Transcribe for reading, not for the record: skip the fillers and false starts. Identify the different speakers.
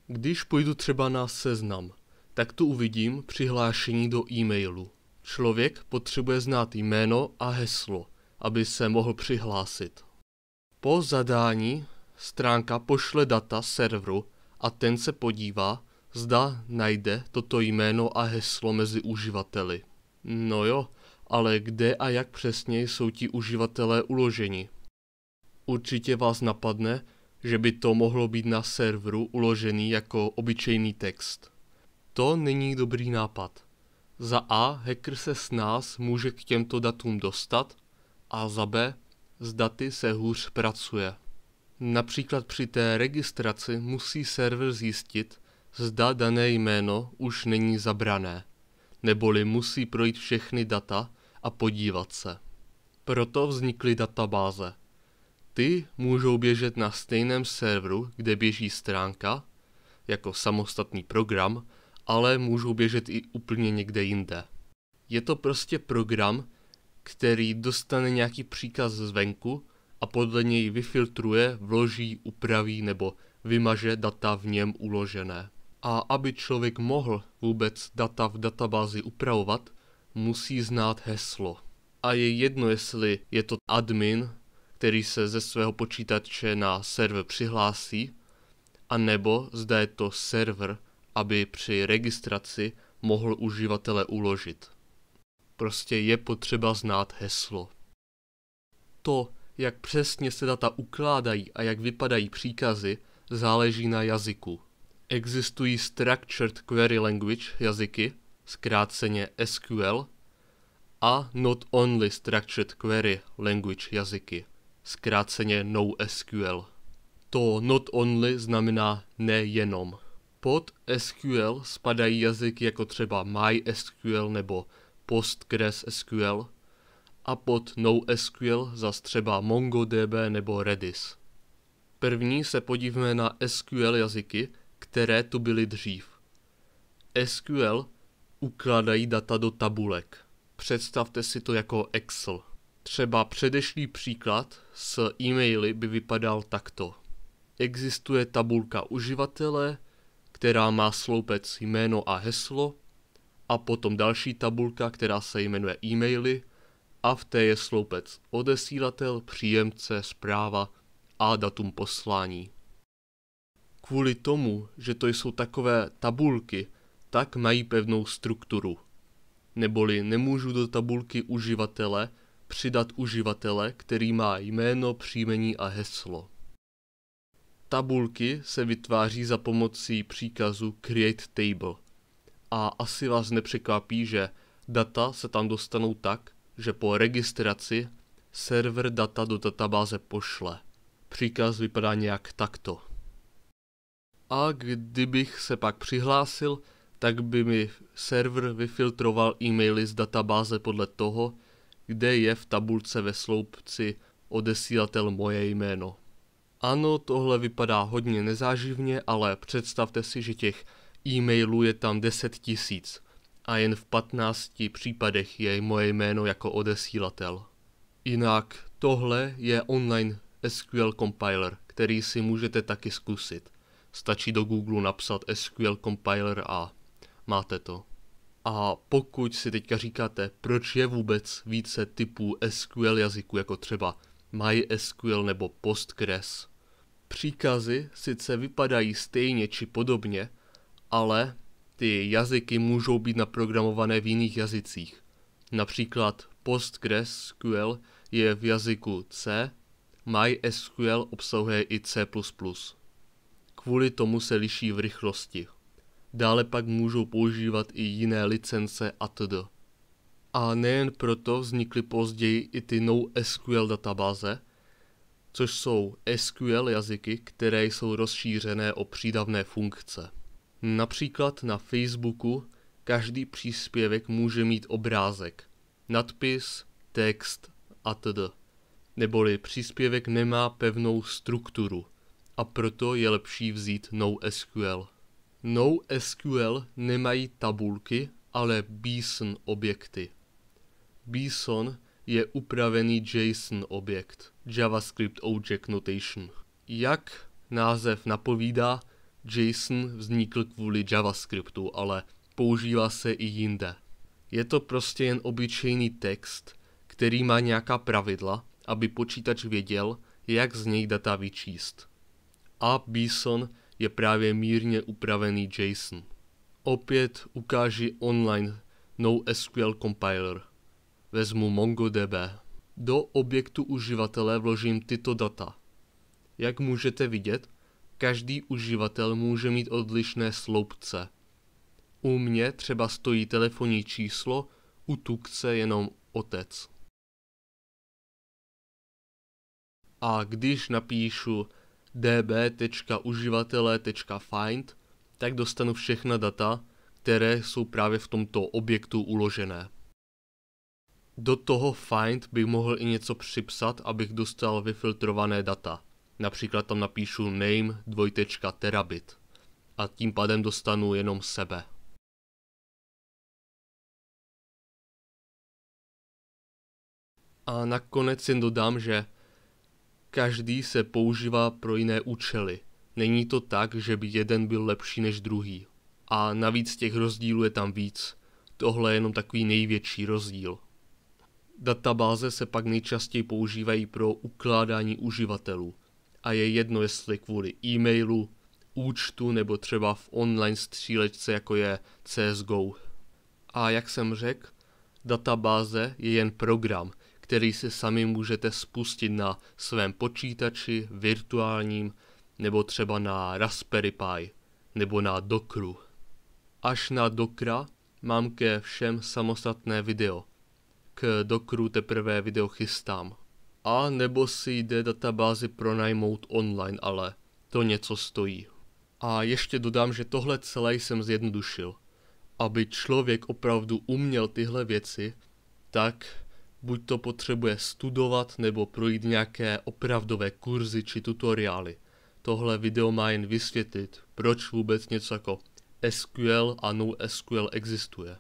Speaker 1: Když půjdu třeba na Seznam, tak tu uvidím přihlášení do e-mailu. Člověk potřebuje znát jméno a heslo, aby se mohl přihlásit. Po zadání stránka pošle data serveru a ten se podívá, zda najde toto jméno a heslo mezi uživateli. No jo, ale kde a jak přesně jsou ti uživatelé uloženi? Určitě vás napadne, že by to mohlo být na serveru uložený jako obyčejný text. To není dobrý nápad. Za A, hacker se s nás může k těmto datům dostat a za B, s daty se hůř pracuje. Například při té registraci musí server zjistit, zda dané jméno už není zabrané, neboli musí projít všechny data a podívat se. Proto vznikly databáze. Ty můžou běžet na stejném serveru, kde běží stránka, jako samostatný program, ale můžou běžet i úplně někde jinde. Je to prostě program, který dostane nějaký příkaz zvenku a podle něj vyfiltruje, vloží, upraví nebo vymaže data v něm uložené. A aby člověk mohl vůbec data v databázi upravovat, musí znát heslo. A je jedno, jestli je to admin, který se ze svého počítače na server přihlásí, anebo zda je to server, aby při registraci mohl uživatele uložit. Prostě je potřeba znát heslo. To, jak přesně se data ukládají a jak vypadají příkazy, záleží na jazyku. Existují Structured Query Language jazyky, zkráceně SQL, a Not Only Structured Query Language jazyky, zkráceně NoSQL. To Not Only znamená nejenom. Pod SQL spadají jazyky jako třeba MySQL nebo PostgreSQL a pod NoSQL zas třeba MongoDB nebo Redis. První se podívejme na SQL jazyky, které tu byly dřív. SQL ukládají data do tabulek. Představte si to jako Excel. Třeba předešlý příklad s e-maily by vypadal takto. Existuje tabulka uživatele, která má sloupec jméno a heslo, a potom další tabulka, která se jmenuje e-maily, a v té je sloupec odesílatel, příjemce, zpráva a datum poslání. Kvůli tomu, že to jsou takové tabulky, tak mají pevnou strukturu. Neboli nemůžu do tabulky uživatele přidat uživatele, který má jméno, příjmení a heslo. Tabulky se vytváří za pomocí příkazu create table. A asi vás nepřekvapí, že data se tam dostanou tak, že po registraci server data do databáze pošle. Příkaz vypadá nějak takto. A kdybych se pak přihlásil, tak by mi server vyfiltroval e-maily z databáze podle toho, kde je v tabulce ve sloupci odesílatel moje jméno. Ano, tohle vypadá hodně nezáživně, ale představte si, že těch e-mailů je tam 10 000 a jen v 15 případech je moje jméno jako odesílatel. Jinak tohle je online SQL compiler, který si můžete taky zkusit. Stačí do Google napsat SQL compiler a máte to. A pokud si teďka říkáte, proč je vůbec více typů SQL jazyků, jako třeba MySQL nebo Postgres. Příkazy sice vypadají stejně či podobně, ale ty jazyky můžou být naprogramované v jiných jazycích. Například PostgreSQL je v jazyku C, MySQL obsahuje i C++. Kvůli tomu se liší v rychlosti. Dále pak můžou používat i jiné licence atd. A nejen proto vznikly později i ty NoSQL databáze, což jsou SQL jazyky, které jsou rozšířené o přídavné funkce. Například na Facebooku každý příspěvek může mít obrázek, nadpis, text atd. Neboli příspěvek nemá pevnou strukturu a proto je lepší vzít NoSQL. NoSQL nemají tabulky, ale BSON objekty. BSON je upravený JSON objekt, JavaScript Object Notation. Jak název napovídá, JSON vznikl kvůli JavaScriptu, ale používá se i jinde. Je to prostě jen obyčejný text, který má nějaká pravidla, aby počítač věděl, jak z něj data vyčíst. A BSON je právě mírně upravený JSON. Opět ukáži online NoSQL compiler. Vezmu MongoDB. Do objektu uživatele vložím tyto data. Jak můžete vidět, každý uživatel může mít odlišné sloupce. U mě třeba stojí telefonní číslo, u Tukce jenom otec. A když napíšu db.uživatele.find, tak dostanu všechna data, které jsou právě v tomto objektu uložené. Do toho find bych mohl i něco připsat, abych dostal vyfiltrované data. Například tam napíšu name terabit a tím pádem dostanu jenom sebe. A nakonec jen dodám, že každý se používá pro jiné účely. Není to tak, že by jeden byl lepší než druhý. A navíc těch rozdílů je tam víc. Tohle je jenom takový největší rozdíl. Databáze se pak nejčastěji používají pro ukládání uživatelů. A je jedno, jestli kvůli e-mailu, účtu nebo třeba v online střílečce, jako je CSGO. A jak jsem řekl, databáze je jen program, který si sami můžete spustit na svém počítači, virtuálním, nebo třeba na Raspberry Pi, nebo na Dockeru. Až na Dockera mám ke všem samostatné video. K Dockeru teprve video chystám. A nebo si jde databázi pronajmout online, ale to něco stojí. A ještě dodám, že tohle celé jsem zjednodušil. Aby člověk opravdu uměl tyhle věci, tak buď to potřebuje studovat nebo projít nějaké opravdové kurzy či tutoriály. Tohle video má jen vysvětlit, proč vůbec něco jako SQL a NoSQL existuje.